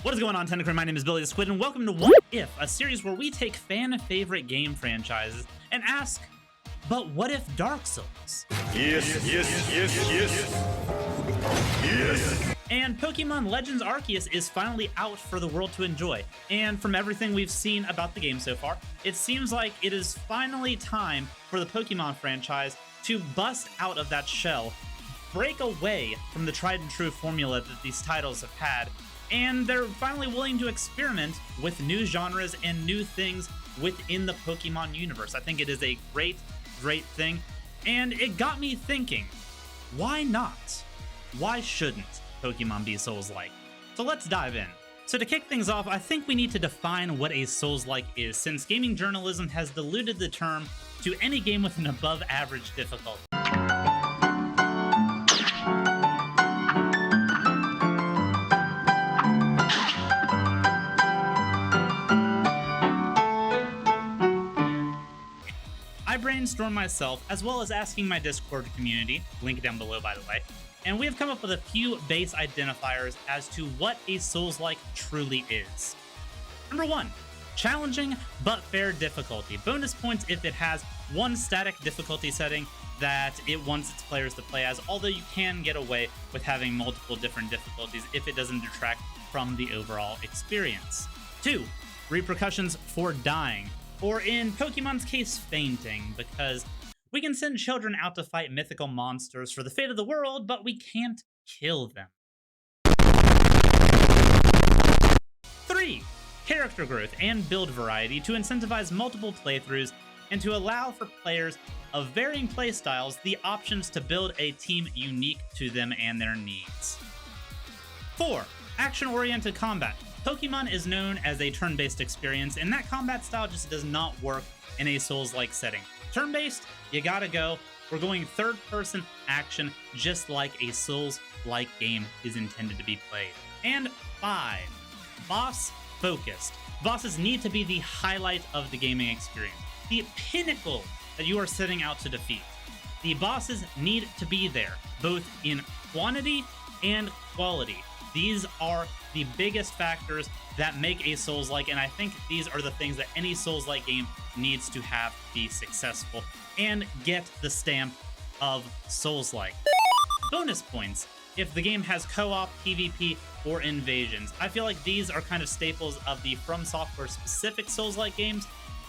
What is going on, Tentacruy? My name is Billy the Squid, and welcome to What If, a series where we take fan-favorite game franchises and ask, but what if Dark Souls? Yes. And Pokemon Legends Arceus is finally out for the world to enjoy. And from everything we've seen about the game so far, it seems like it is finally time for the Pokemon franchise to bust out of that shell, break away from the tried and true formula that these titles have had, and they're finally willing to experiment with new genres and new things within the Pokemon universe. I think it is a great thing, and it got me thinking, why not? Why shouldn't Pokemon be Souls-like? So let's dive in. So to kick things off, I think we need to define what a Souls-like is, since gaming journalism has diluted the term to any game with an above average difficulty. I brainstormed myself, as well as asking my Discord community, link down below by the way, and we have come up with a few base identifiers as to what a Souls-like truly is. Number 1, challenging but fair difficulty. Bonus points if it has one static difficulty setting that it wants its players to play as, although you can get away with having multiple different difficulties if it doesn't detract from the overall experience. 2, repercussions for dying. Or in Pokemon's case, fainting, because we can send children out to fight mythical monsters for the fate of the world, but we can't kill them. 3, character growth and build variety to incentivize multiple playthroughs and to allow for players of varying playstyles the options to build a team unique to them and their needs. 4, action-oriented combat. Pokemon is known as a turn-based experience, and that combat style just does not work in a Souls-like setting. Turn-based, you gotta go. We're going third-person action, just like a Souls-like game is intended to be played. And 5, boss-focused. Bosses need to be the highlight of the gaming experience, the pinnacle that you are setting out to defeat. The bosses need to be there, both in quantity and quality. These are the biggest factors that make a Souls-like, and I think these are the things that any Souls-like game needs to have to be successful and get the stamp of Souls-like. Bonus points if the game has co-op, PvP, or invasions. I feel like these are kind of staples of the From Software specific Souls-like games,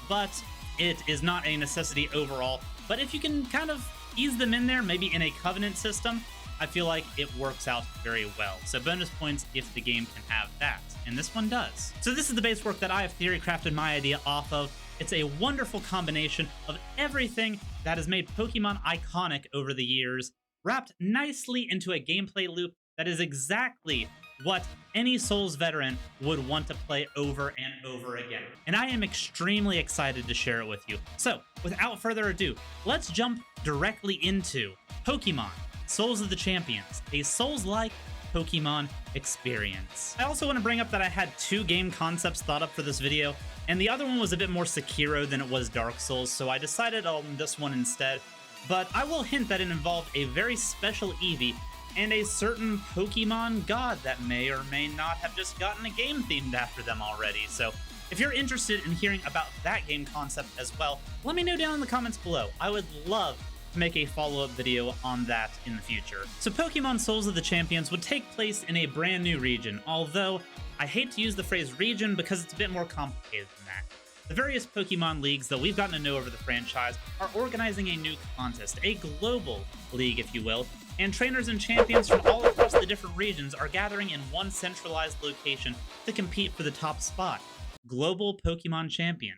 but it is not a necessity overall. But if you can kind of ease them in there, maybe in a Covenant system, I feel like it works out very well. So bonus points if the game can have that, and this one does. So this is the base work that I have theory crafted my idea off of. It's a wonderful combination of everything that has made Pokemon iconic over the years, wrapped nicely into a gameplay loop that is exactly what any Souls veteran would want to play over and over again. And I am extremely excited to share it with you. So without further ado, let's jump directly into Pokemon Souls of the Champions, a Souls-like Pokemon experience. I also want to bring up that I had 2 game concepts thought up for this video, and the other one was a bit more Sekiro than it was Dark Souls, so I decided on this one instead. But I will hint that it involved a very special Eevee and a certain Pokemon god that may or may not have just gotten a game themed after them already. So if you're interested in hearing about that game concept as well, let me know down in the comments below. I would love to make a follow-up video on that in the future. So Pokemon Souls of the Champions would take place in a brand new region, although I hate to use the phrase region because it's a bit more complicated than that. The various Pokemon leagues that we've gotten to know over the franchise are organizing a new contest, a global league if you will, and trainers and champions from all across the different regions are gathering in one centralized location to compete for the top spot, Global Pokemon Champion.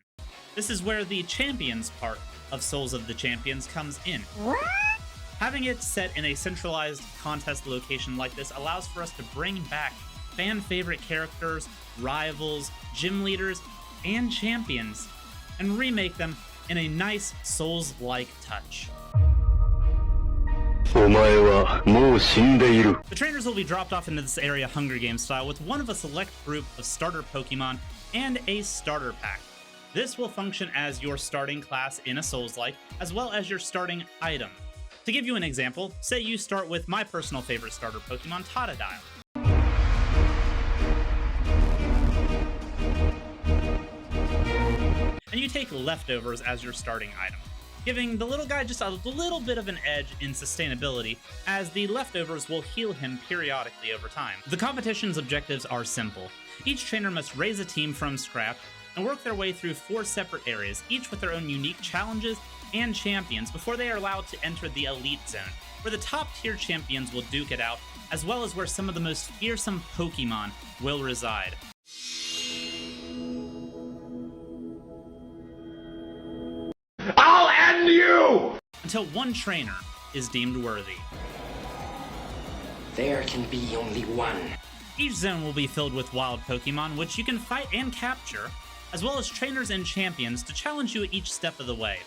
This is where the champions part of Souls of the Champions comes in. Having it set in a centralized contest location like this allows for us to bring back fan favorite characters, rivals, gym leaders, and champions, and remake them in a nice Souls-like touch. The trainers will be dropped off into this area Hunger Games style with one of a select group of starter Pokemon and a starter pack. This will function as your starting class in a Souls-like, as well as your starting item. To give you an example, say you start with my personal favorite starter Pokemon, Totodile. take leftovers as your starting item, giving the little guy just a little bit of an edge in sustainability, as the leftovers will heal him periodically over time. The competition's objectives are simple. Each trainer must raise a team from scratch and work their way through 4 separate areas, each with their own unique challenges and champions, before they are allowed to enter the Elite Zone, where the top-tier champions will duke it out, as well as where some of the most fearsome Pokemon will reside. I'll end you! Until one trainer is deemed worthy. There can be only one. Each zone will be filled with wild Pokemon, which you can fight and capture, as well as trainers and champions to challenge you each step of the way.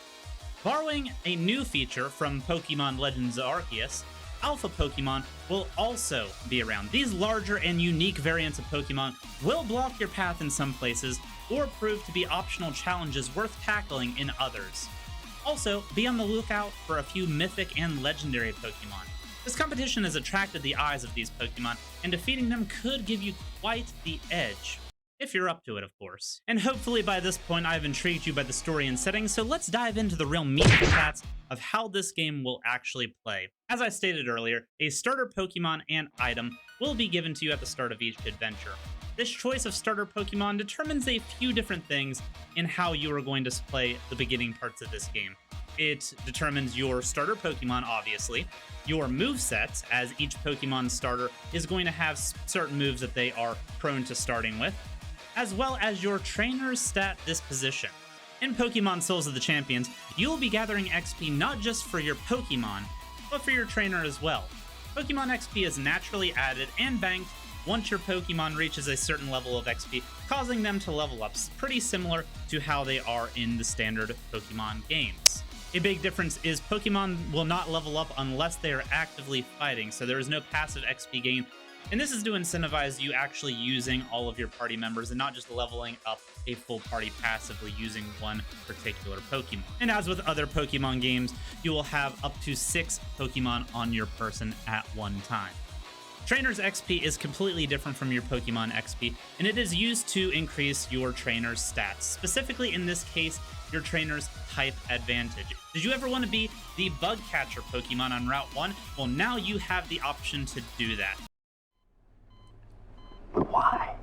Borrowing a new feature from Pokemon Legends Arceus, Alpha Pokemon will also be around. These larger and unique variants of Pokemon will block your path in some places, or prove to be optional challenges worth tackling in others. Also, be on the lookout for a few mythic and legendary Pokemon. This competition has attracted the eyes of these Pokemon, and defeating them could give you quite the edge. If you're up to it, of course. And hopefully by this point I've intrigued you by the story and setting, so let's dive into the real meat and potatoes of how this game will actually play. As I stated earlier, a starter Pokemon and item will be given to you at the start of each adventure. This choice of starter Pokemon determines a few different things in how you are going to play the beginning parts of this game. It determines your starter Pokemon, obviously, your movesets, as each Pokemon starter is going to have certain moves that they are prone to starting with, as well as your trainer's stat disposition. In Pokemon Souls of the Champions, you will be gathering XP not just for your Pokemon, but for your trainer as well. Pokemon XP is naturally added and banked once your Pokemon reaches a certain level of XP, causing them to level up, pretty similar to how they are in the standard Pokemon games. A big difference is Pokemon will not level up unless they are actively fighting, so there is no passive XP gain, and this is to incentivize you actually using all of your party members and not just leveling up a full party passively using one particular Pokemon. And as with other Pokemon games, you will have up to 6 Pokemon on your person at one time. Trainer's XP is completely different from your Pokemon XP, and it is used to increase your trainer's stats, specifically in this case, your trainer's type advantage. Did you ever want to be the bug catcher Pokemon on Route 1? Well, now you have the option to do that. Why?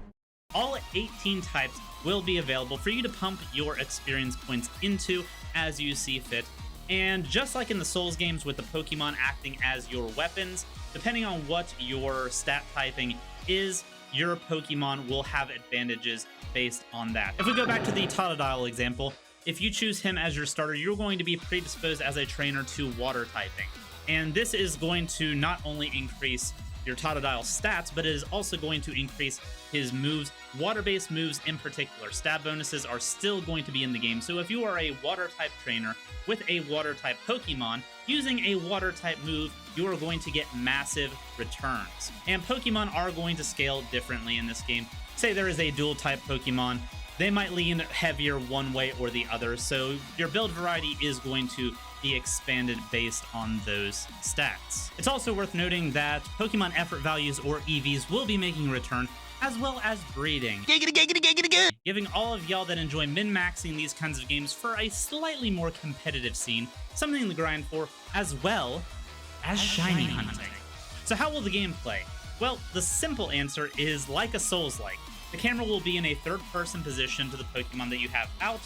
All 18 types will be available for you to pump your experience points into as you see fit. And just like in the Souls games with the Pokemon acting as your weapons, depending on what your stat typing is, your Pokemon will have advantages based on that. If we go back to the Totodile example, if you choose him as your starter, you're going to be predisposed as a trainer to water typing. And this is going to not only increase your Totodile stats, but it is also going to increase his moves, water-based moves in particular. Stat bonuses are still going to be in the game, so if you are a water-type trainer with a water-type Pokemon, using a water-type move, you are going to get massive returns. And Pokemon are going to scale differently in this game. Say there is a dual-type Pokemon, they might lean heavier one way or the other, so your build variety is going to be expanded based on those stats. It's also worth noting that Pokemon effort values, or EVs, will be making a return, as well as breeding. Giving all of y'all that enjoy min-maxing these kinds of games for a slightly more competitive scene, something to grind for, as well as shiny hunting. So how will the game play? Well, the simple answer is like a Souls-like. The camera will be in a third-person position to the Pokemon that you have out,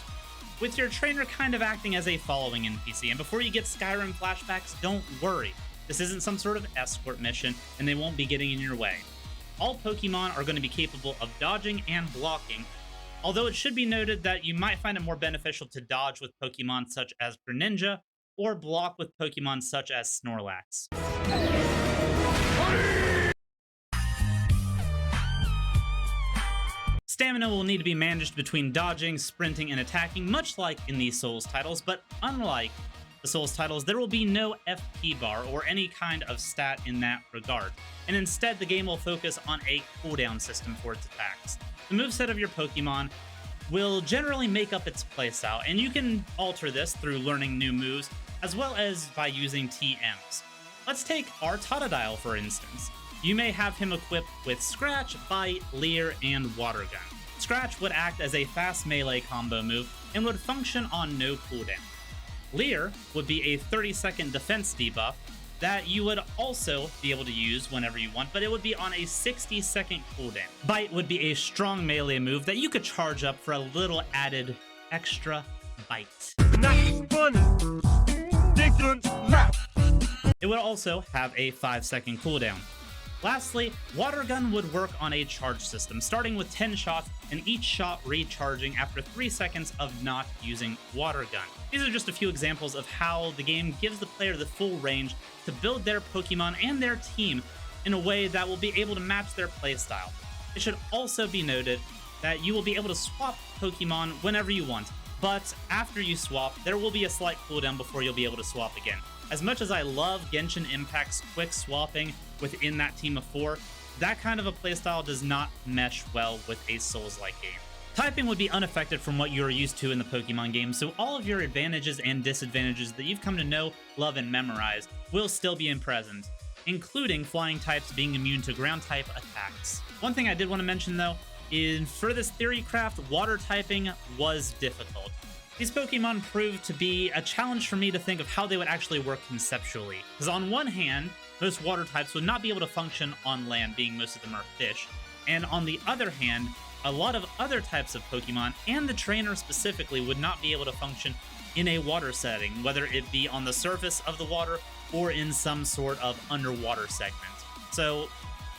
with your trainer kind of acting as a following NPC. And before you get Skyrim flashbacks, don't worry. This isn't some sort of escort mission, and they won't be getting in your way. All Pokemon are going to be capable of dodging and blocking, although it should be noted that you might find it more beneficial to dodge with Pokemon such as Greninja, or block with Pokemon such as Snorlax. Stamina will need to be managed between dodging, sprinting, and attacking, much like in the Souls titles, but unlike the Souls titles, there will be no FP bar or any kind of stat in that regard, and instead the game will focus on a cooldown system for its attacks. The moveset of your Pokemon will generally make up its playstyle, and you can alter this through learning new moves, as well as by using TMs. Let's take our Totodile for instance. You may have him equipped with Scratch, Bite, Leer, and Water Gun. Scratch would act as a fast melee combo move, and would function on no cooldown. Leer would be a 30-second defense debuff that you would also be able to use whenever you want, but it would be on a 60-second cooldown. Bite would be a strong melee move that you could charge up for a little added extra bite. Not funny. It would also have a 5-second cooldown. Lastly, Water Gun would work on a charge system, starting with 10 shots and each shot recharging after 3 seconds of not using Water Gun. These are just a few examples of how the game gives the player the full range to build their Pokemon and their team in a way that will be able to match their playstyle. It should also be noted that you will be able to swap Pokemon whenever you want, but after you swap, there will be a slight cooldown before you'll be able to swap again. As much as I love Genshin Impact's quick swapping within that team of 4, that kind of a playstyle does not mesh well with a Souls-like game. Typing would be unaffected from what you're used to in the Pokemon game, so all of your advantages and disadvantages that you've come to know, love, and memorize will still be present, including flying types being immune to ground type attacks. One thing I did want to mention though, for this theory craft, water typing was difficult. These Pokemon proved to be a challenge for me to think of how they would actually work conceptually. Because on one hand, most water types would not be able to function on land, being most of them are fish. And on the other hand, a lot of other types of Pokemon, and the trainer specifically, would not be able to function in a water setting, whether it be on the surface of the water or in some sort of underwater segment. So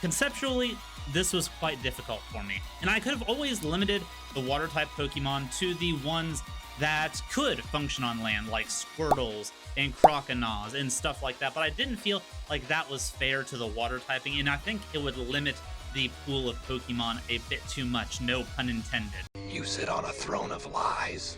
conceptually, this was quite difficult for me. And I could have always limited the water type Pokemon to the ones that could function on land, like Squirtles and Croconaws and stuff like that, but I didn't feel like that was fair to the water typing, and I think it would limit the pool of Pokemon a bit too much, no pun intended. You sit on a throne of lies.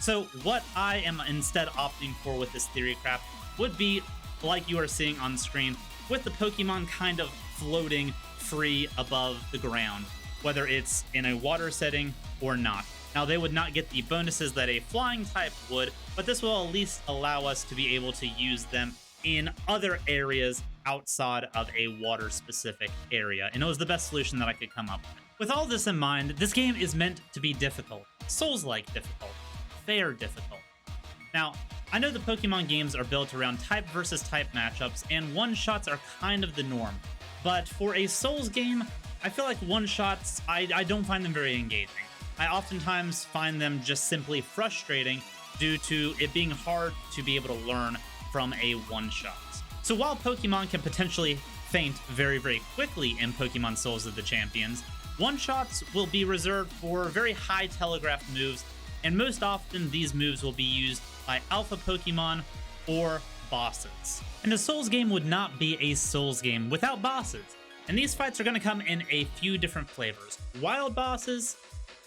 So what I am instead opting for with this theory craft would be, like you are seeing on screen, with the Pokemon kind of floating free above the ground, whether it's in a water setting or not. Now, they would not get the bonuses that a flying type would, but this will at least allow us to be able to use them in other areas outside of a water-specific area, and it was the best solution that I could come up with. With all this in mind, this game is meant to be difficult, Souls-like difficult, fair difficult. Now, I know the Pokemon games are built around type versus type matchups, and one-shots are kind of the norm, but for a Souls game, I feel like one-shots, I don't find them very engaging. I oftentimes find them just simply frustrating due to it being hard to be able to learn from a one-shot. So while Pokemon can potentially faint very, very quickly in Pokemon Souls of the Champions, one-shots will be reserved for very high telegraph moves, and most often these moves will be used by alpha Pokemon or bosses. And a Souls game would not be a Souls game without bosses, and these fights are going to come in a few different flavors: wild bosses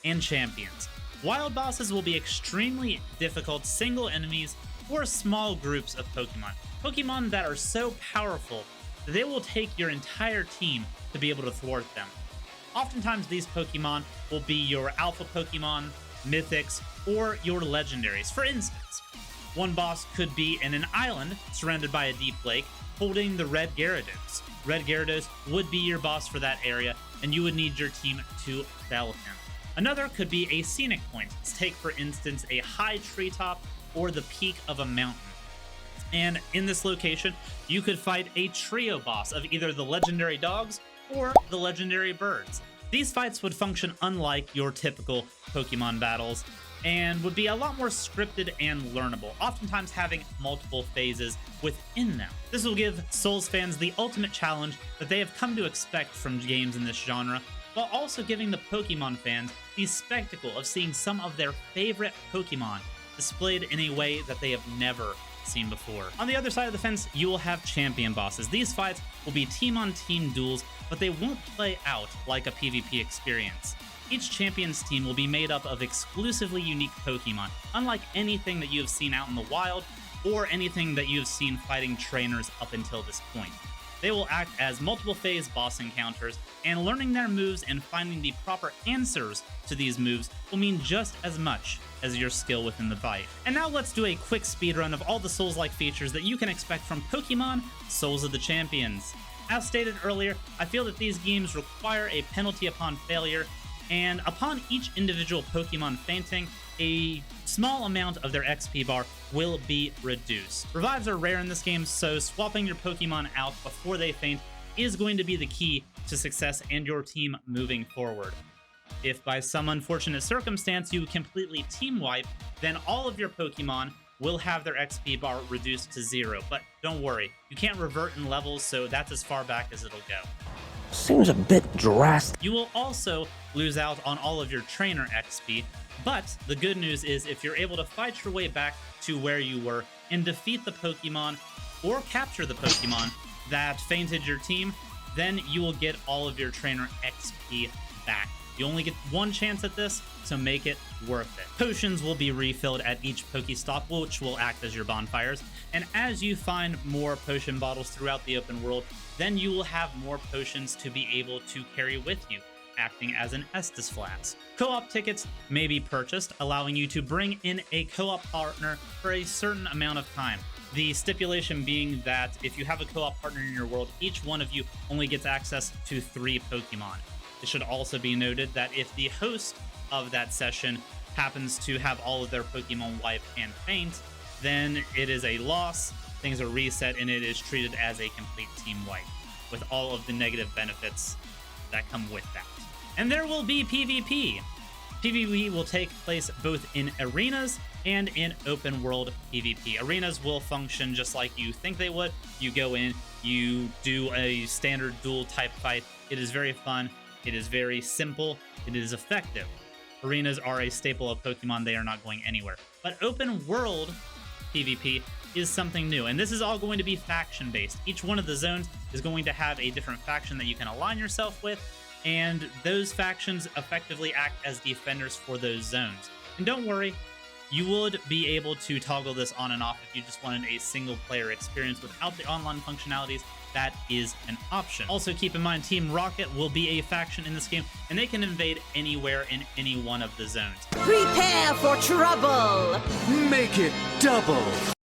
and champions. Wild bosses will be extremely difficult single enemies or small groups of Pokemon. Pokemon that are so powerful that they will take your entire team to be able to thwart them. Oftentimes these Pokemon will be your alpha Pokemon, mythics, or your legendaries. For instance, one boss could be in an island surrounded by a deep lake holding the red Gyarados. Red Gyarados would be your boss for that area, and you would need your team to fell him. Another could be a scenic point. Let's take, for instance, a high treetop or the peak of a mountain. And in this location, you could fight a trio boss of either the legendary dogs or the legendary birds. These fights would function unlike your typical Pokemon battles and would be a lot more scripted and learnable, oftentimes having multiple phases within them. This will give Souls fans the ultimate challenge that they have come to expect from games in this genre, while also giving the Pokemon fans the spectacle of seeing some of their favorite Pokemon displayed in a way that they have never seen before. On the other side of the fence, you will have champion bosses. These fights will be team-on-team duels, but they won't play out like a PvP experience. Each champion's team will be made up of exclusively unique Pokemon, unlike anything that you have seen out in the wild or anything that you have seen fighting trainers up until this point. They will act as multiple phase boss encounters, and learning their moves and finding the proper answers to these moves will mean just as much as your skill within the fight. And now let's do a quick speedrun of all the Souls-like features that you can expect from Pokemon Souls of the Champions. As stated earlier, I feel that these games require a penalty upon failure, and upon each individual Pokemon fainting, a small amount of their XP bar will be reduced. Revives are rare in this game, so swapping your Pokemon out before they faint is going to be the key to success and your team moving forward. If by some unfortunate circumstance you completely team wipe, then all of your Pokemon will have their XP bar reduced to 0, but don't worry, you can't revert in levels, so that's as far back as it'll go. Seems a bit drastic. You will also lose out on all of your trainer XP, but the good news is if you're able to fight your way back to where you were and defeat the Pokemon or capture the Pokemon that fainted your team, then you will get all of your trainer XP back. You only get one chance at this, so make it worth it. Potions will be refilled at each Pokestop, which will act as your bonfires, and as you find more potion bottles throughout the open world, then you will have more potions to be able to carry with you, acting as an Estus flask. Co-op tickets may be purchased, allowing you to bring in a co-op partner for a certain amount of time. The stipulation being that if you have a co-op partner in your world, each one of you only gets access to 3 Pokemon. It should also be noted that if the host of that session happens to have all of their Pokemon wipe and faint, then it is a loss, things are reset, and it is treated as a complete team wipe, with all of the negative benefits that come with that. And there will be PvP. PvP will take place both in arenas and in open world PvP. Arenas will function just like you think they would. You go in, you do a standard duel type fight. It is very fun. It is very simple. It is effective. Arenas are a staple of Pokemon. They are not going anywhere. But open world PvP is something new, and this is all going to be faction based. Each one of the zones is going to have a different faction that you can align yourself with, and those factions effectively act as defenders for those zones. And don't worry, you would be able to toggle this on and off if you just wanted a single player experience without the online functionalities. That is an option. Also keep in mind, Team Rocket will be a faction in this game, and they can invade anywhere in any one of the zones. Prepare for trouble! Make it double!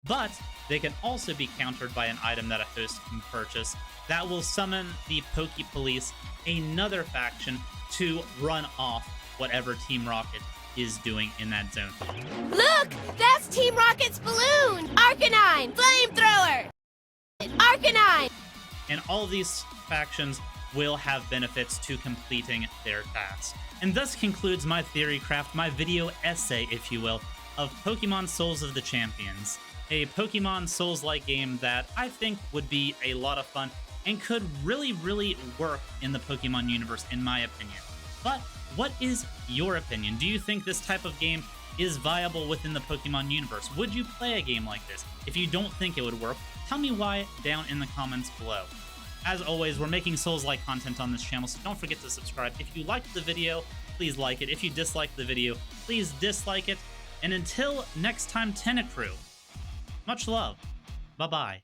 But they can also be countered by an item that a host can purchase that will summon the Poke Police, another faction, to run off whatever Team Rocket is doing in that zone. Look! That's Team Rocket's balloon! Arcanine! Flamethrower! Arcanine! And all these factions will have benefits to completing their tasks. And thus concludes my theory craft, my video essay, if you will, of Pokemon Souls of the Champions. A Pokemon Souls-like game that I think would be a lot of fun and could really, really work in the Pokemon universe, in my opinion. But what is your opinion? Do you think this type of game is viable within the Pokemon universe? Would you play a game like this? If you don't think it would work, tell me why down in the comments below. As always, we're making Souls-like content on this channel, so don't forget to subscribe. If you liked the video, please like it. If you disliked the video, please dislike it. And until next time, Tentacruel, much love. Bye-bye.